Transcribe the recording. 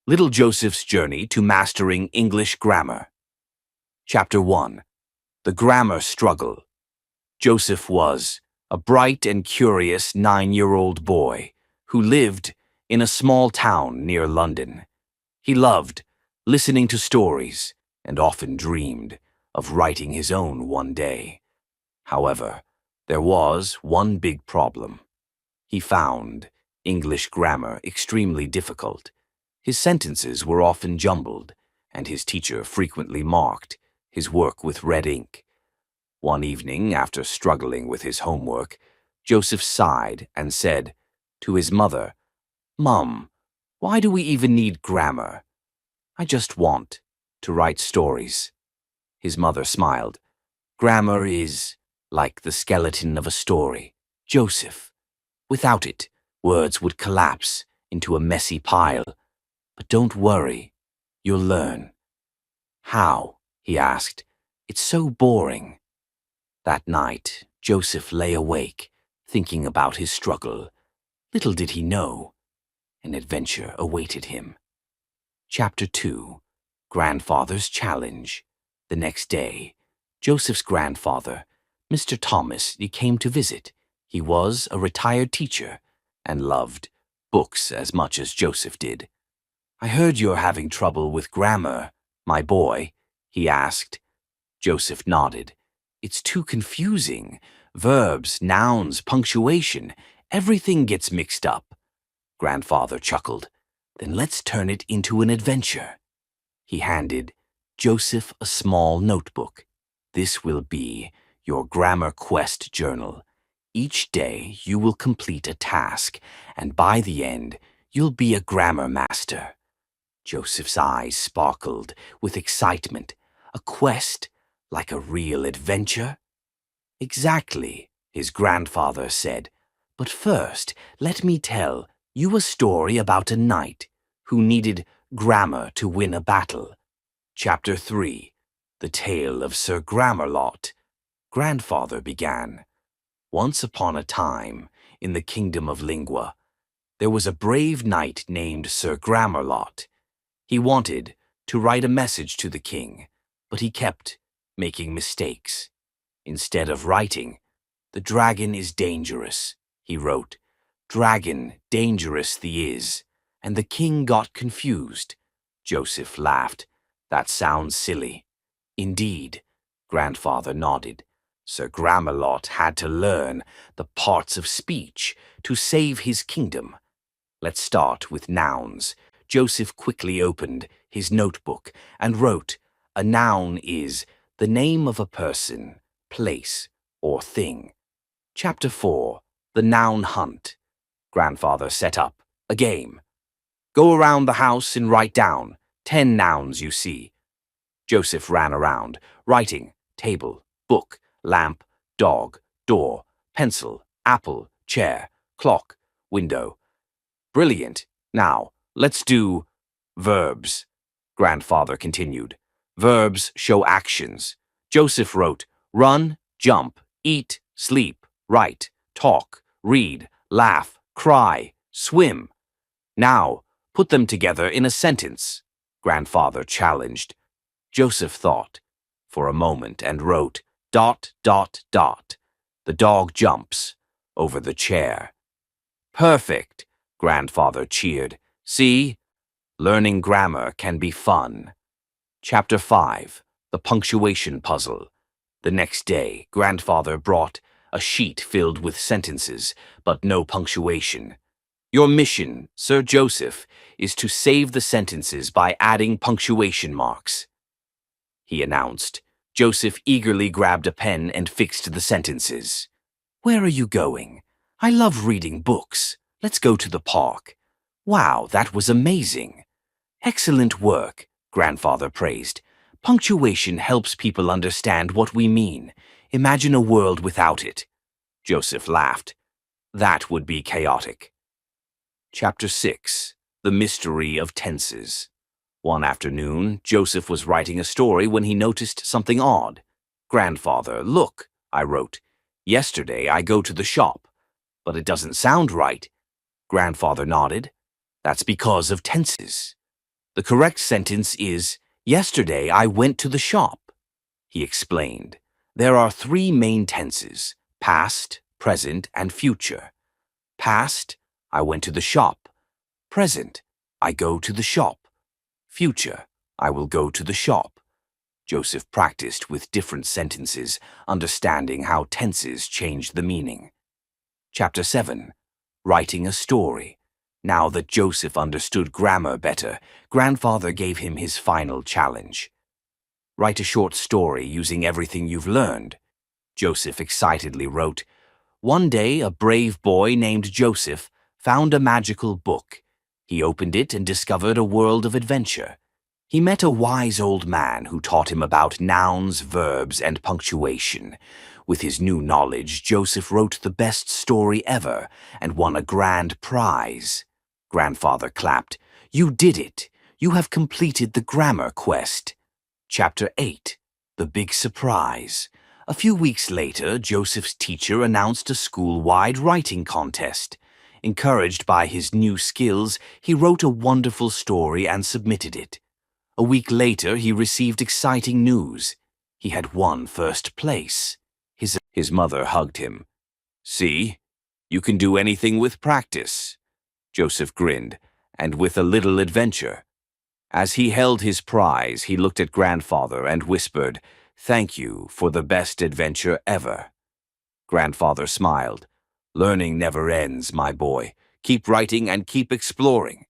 Little Joseph's Journey to Mastering English Grammar. Chapter 1. The Grammar Struggle. Joseph was a bright and curious 9-year-old boy who lived in a small town near London. He loved listening to stories and often dreamed of writing his own one day. However, there was one big problem. He found English grammar extremely difficult. His sentences were often jumbled, and his teacher frequently marked his work with red ink. One evening, after struggling with his homework, Joseph sighed and said to his mother, "Mum, why do we even need grammar? I just want to write stories." His mother smiled. "Grammar is like the skeleton of a story, Joseph. Without it, words would collapse into a messy pile. But don't worry, you'll learn." "How?" he asked. "It's so boring." That night, Joseph lay awake, thinking about his struggle. Little did he know, an adventure awaited him. Chapter 2. Grandfather's Challenge. The next day, Joseph's grandfather, Mr. Thomas, came to visit. He was a retired teacher and loved books as much as Joseph did. "I heard you're having trouble with grammar, my boy," he asked. Joseph nodded. "It's too confusing. Verbs, nouns, punctuation, everything gets mixed up." Grandfather chuckled. "Then let's turn it into an adventure." He handed Joseph a small notebook. "This will be your Grammar Quest journal. Each day you will complete a task, and by the end, you'll be a grammar master." Joseph's eyes sparkled with excitement. A quest, like a real adventure? "Exactly," his grandfather said. "But first, let me tell you a story about a knight who needed grammar to win a battle." Chapter 3. The Tale of Sir Grammerlot. Grandfather began. "Once upon a time, in the kingdom of Lingua, there was a brave knight named Sir Grammerlot. He wanted to write a message to the king, but he kept making mistakes. Instead of writing, 'The dragon is dangerous,' he wrote. 'Dragon, dangerous thee is,' and the king got confused." Joseph laughed. "That sounds silly." "Indeed," Grandfather nodded. "Sir Grammerlot had to learn the parts of speech to save his kingdom. Let's start with nouns." Joseph quickly opened his notebook and wrote, "A noun is the name of a person, place, or thing." Chapter 4. The Noun Hunt. Grandfather set up a game. "Go around the house and write down 10 nouns you see." Joseph ran around, writing table, book, lamp, dog, door, pencil, apple, chair, clock, window. "Brilliant. Now, let's do verbs," Grandfather continued. "Verbs show actions." Joseph wrote, "Run, jump, eat, sleep, write, talk, read, laugh, cry, swim." "Now, put them together in a sentence," Grandfather challenged. Joseph thought for a moment and wrote, "... The dog jumps over the chair." "Perfect," Grandfather cheered. "See? Learning grammar can be fun." Chapter 5. The Punctuation Puzzle. The next day, Grandfather brought a sheet filled with sentences, but no punctuation. "Your mission, Sir Joseph, is to save the sentences by adding punctuation marks," he announced. Joseph eagerly grabbed a pen and fixed the sentences. "Where are you going?" "I love reading books. Let's go to the park." "Wow, that was amazing." "Excellent work," Grandfather praised. "Punctuation helps people understand what we mean. Imagine a world without it." Joseph laughed. "That would be chaotic." Chapter 6. The Mystery of Tenses. One afternoon, Joseph was writing a story when he noticed something odd. "Grandfather, look," I wrote. "Yesterday I go to the shop, but it doesn't sound right." Grandfather nodded. "That's because of tenses." The correct sentence is, "Yesterday I went to the shop," he explained. There are three main tenses: past, present, and future. Past, I went to the shop. Present, I go to the shop. Future, I will go to the shop. Joseph practiced with different sentences, understanding how tenses changed the meaning. Chapter 7. Writing a Story. Now that Joseph understood grammar better, Grandfather gave him his final challenge. Write a short story using everything you've learned. Joseph excitedly wrote, "One day a brave boy named Joseph found a magical book. He opened it and discovered a world of adventure. He met a wise old man who taught him about nouns, verbs, and punctuation. With his new knowledge, Joseph wrote the best story ever and won a grand prize." Grandfather clapped. "You did it! You have completed the grammar quest." Chapter 8. The Big Surprise. A few weeks later, Joseph's teacher announced a school-wide writing contest. Encouraged by his new skills, he wrote a wonderful story and submitted it. A week later, he received exciting news. He had won first place. His mother hugged him. "See, you can do anything with practice." Joseph grinned, "and with a little adventure." As he held his prize, he looked at Grandfather and whispered, "Thank you for the best adventure ever." Grandfather smiled. "Learning never ends, my boy. Keep writing and keep exploring."